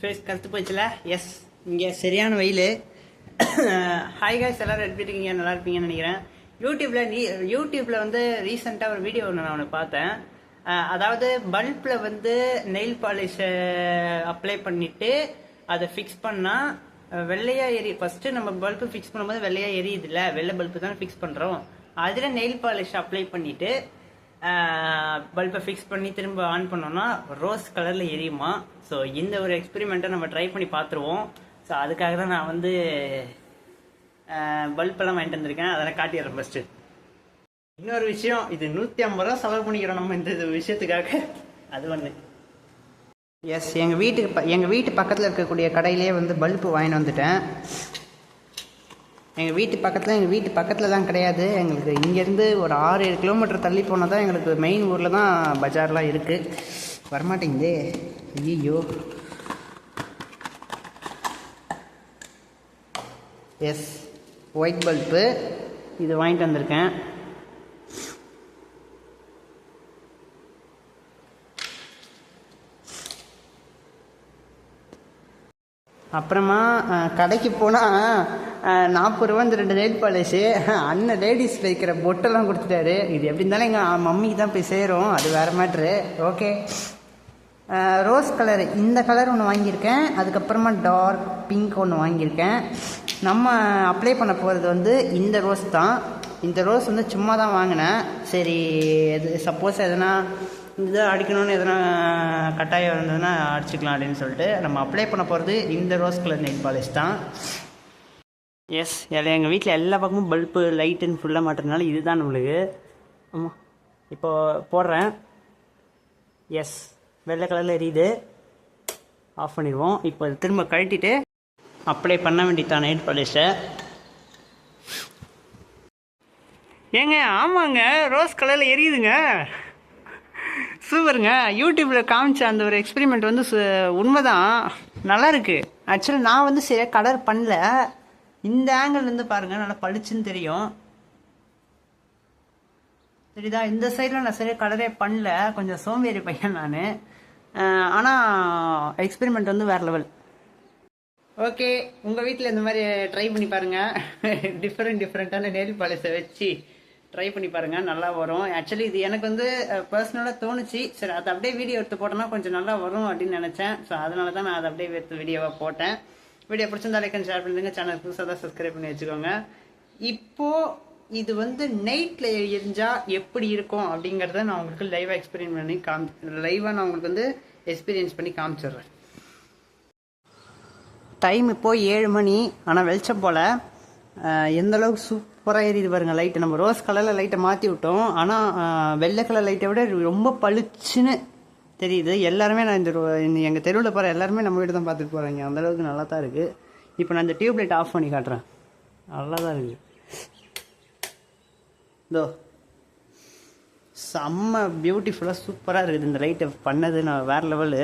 Face கருத்து போச்சுல. S, இங்கே சரியான வெயில். ஹாய் காய்ஸ், எல்லோரும் எப்படி இருக்கீங்க? நல்லா இருப்பீங்கன்னு நினைக்கிறேன். யூடியூப்பில் வந்து ரீசெண்டாக ஒரு வீடியோ ஒன்று நான் பார்த்தேன். அதாவது பல்பில் வந்து நெயில் பாலிஷை அப்ளை பண்ணிவிட்டு அதை ஃபிக்ஸ் பண்ணால் வெள்ளையாக ஃபஸ்ட்டு நம்ம பல்பு ஃபிக்ஸ் பண்ணும்போது வெள்ளையாக எரியுது இல்லை, வெள்ளை பல்பு தான் ஃபிக்ஸ் பண்ணுறோம். அதில் நெயில் பாலிஷ் அப்ளை பண்ணிவிட்டு பல்பை ஃபிக்ஸ் பண்ணி திரும்ப ஆன் பண்ணோன்னா ரோஸ் கலரில் எரியுமா. ஸோ இந்த ஒரு எக்ஸ்பெரிமெண்ட்டை நம்ம ட்ரை பண்ணி பார்த்துருவோம். ஸோ அதுக்காக தான் நான் வந்து பல்பெல்லாம் வாங்கிட்டு வந்திருக்கேன். அதெல்லாம் காட்டிடுறேன் ஃபஸ்ட்டு. இன்னொரு விஷயம், இது 150 ரூபா செலவு பண்ணிக்கிறோம் நம்ம இந்த விஷயத்துக்காக. அது ஒன்று. எஸ், எங்கள் வீட்டு பக்கத்தில் இருக்கக்கூடிய கடையிலே வந்து பல்பு வாங்கிட்டு வந்துட்டேன். எங்கள் வீட்டு பக்கத்தில் தான் கிடையாது. எங்களுக்கு இங்கேருந்து ஒரு 6-7 கிலோமீட்டர் தள்ளி போனால் தான் எங்களுக்கு மெயின் ஊரில் தான் பஜார்லாம் இருக்குது. வரமாட்டேங்குதே, ஐயோ. எஸ், ஒயிட் பல்பு இது வாங்கிட்டு வந்திருக்கேன். அப்புறமா கடைக்கு போனால் 40 ரூபா இந்த 2 நெயில் பாலிஷு. அண்ணன் லேடிஸ் வைக்கிற பொட்டெல்லாம் கொடுத்துட்டாரு. இது எப்படி இருந்தாலும் எங்கள் மம்மிக்கு தான் போய் சேரும், அது வேறு மேட்ரு. ஓகே, ரோஸ் கலரு இந்த கலர் ஒன்று வாங்கியிருக்கேன். அதுக்கப்புறமா டார்க் பிங்க் ஒன்று வாங்கியிருக்கேன். நம்ம அப்ளை பண்ண போகிறது வந்து இந்த ரோஸ் தான். இந்த ரோஸ் வந்து சும்மா தான் வாங்கினேன். சரி, சப்போஸ் எதனா இது அடிக்கணும்னு எதனா கட்டாயம் இருந்ததுன்னா அடிச்சுக்கலாம் அப்படின்னு சொல்லிட்டு நம்ம அப்ளை பண்ண போகிறது இந்த ரோஸ் கலர் நெயில் பாலிஷ் தான். எஸ், எங்கள் வீட்டில் எல்லா பக்கமும் பல்பு லைட்டுன்னு ஃபுல்லாக மாட்டுறதுனால இதுதான் நம்மளுக்கு. ஆமாம், இப்போது போடுறேன். எஸ், வெள்ளை கலரில் எரியுது. ஆஃப் பண்ணிடுவோம். இப்போ திரும்ப கழட்டிட்டு அப்ளை பண்ண வேண்டியதான் நெயில் பாலிஷை. ஏங்க, ஆமாங்க, ரோஸ் கலரில் எரியுதுங்க. சூப்பருங்க. யூடியூப்பில் காமிச்ச அந்த ஒரு எக்ஸ்பெரிமெண்ட் வந்து உண்மைதான், நல்லா இருக்கு. ஆக்சுவலி நான் வந்து சரியாக கலர் பண்ணல. இந்த ஆங்கிள்லேருந்து பாருங்கள், நல்லா பளிச்சுன்னு தெரியும். சரிதா? இந்த சைடில் நான் சரியாக கலரே பண்ணல, கொஞ்சம் சோம்பேறி பையன் நான். ஆனால் எக்ஸ்பெரிமெண்ட் வந்து வேறு லெவல். ஓகே, உங்கள் வீட்டில் இந்த மாதிரி ட்ரை பண்ணி பாருங்கள். டிஃப்ரெண்ட்டான நெயில் பாலிஷை வச்சு ட்ரை பண்ணி பாருங்கள், நல்லா வரும். ஆக்சுவலி இது எனக்கு வந்து பர்சனலாக தோணுச்சு. சரி, அதை அப்படியே வீடியோ எடுத்து போட்டோன்னா கொஞ்சம் நல்லா வரும் அப்படின்னு நினச்சேன். ஸோ அதனால தான் நான் அதை அப்படியே எடுத்து வீடியோவாக போட்டேன். வீடியோ பிடிச்சிருந்தா லைக் அண்ட் ஷேர் பண்ணுங்க. சேனல் புதுசாக தான் சப்ஸ்கிரைப் பண்ணி வச்சுக்கோங்க. இப்போது இது வந்து நைட்டில் எரிஞ்சால் எப்படி இருக்கும் அப்படிங்கிறத நான் உங்களுக்கு லைவாக நான் உங்களுக்கு வந்து எக்ஸ்பீரியன்ஸ் பண்ணி காமிச்சிடுறேன். டைம் இப்போது 7 மணி. ஆனால் வெளிச்சம் போல் எந்தளவுக்கு சூப்பராக எரியுது பாருங்கள் லைட்டு. நம்ம ரோஸ் கலரில் லைட்டை மாற்றி விட்டோம், ஆனால் வெள்ளை கலர் லைட்டை விட ரொம்ப பளிச்சுன்னு தெரியுது. எல்லாருமே நான் எங்கள் தெருவில் போகிற எல்லாருமே நம்ம வீடு தான் பார்த்துட்டு போகிறாங்க. அந்தளவுக்கு நல்லா தான் இருக்குது. இப்போ நான் இந்த டியூப் லைட் ஆஃப் பண்ணி காட்டுறேன். நல்லா தான் இருக்குது. இதோ செம்ம பியூட்டிஃபுல்லாக சூப்பராக இருக்குது. இந்த லைட்டை பண்ணது நான் வேறு லெவலு.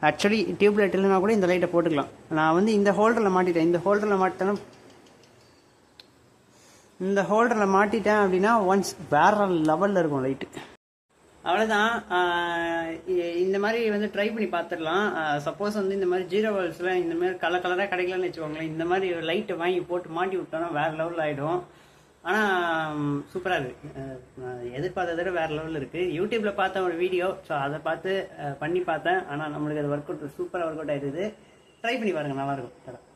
ஆக்சுவலி டியூப் லைட் இல்லைனா கூட இந்த லைட்டை போட்டுக்கலாம். நான் வந்து இந்த ஹோல்டரில் மாட்டிட்டேன். இந்த ஹோல்டரில் மாட்டிட்டேன் அப்படின்னா ஒன்ஸ் வேறு லெவலில் இருக்கும் லைட்டு. அவ்வளோதான். இந்த மாதிரி வந்து ட்ரை பண்ணி பார்த்துடலாம். சப்போஸ் வந்து இந்த மாதிரி 0 வால்ஸில் இந்த மாதிரி கலராக கிடைக்கலன்னு வச்சுக்கோங்களேன். இந்த மாதிரி லைட்டை வாங்கி போட்டு மாட்டி விட்டோன்னா வேறு லெவலில் ஆகிடும். ஆனால் சூப்பராக இருக்குது. எதிர்பார்த்ததை விட வேறு லெவலில் இருக்குது. யூடியூப்பில் பார்த்த ஒரு வீடியோ, ஸோ அதை பார்த்து பண்ணி பார்த்தேன். ஆனால் நம்மளுக்கு அது சூப்பராக ஒர்க் அவுட் ஆகிடுது. ட்ரை பண்ணி பாருங்கள், நல்லாயிருக்கும்.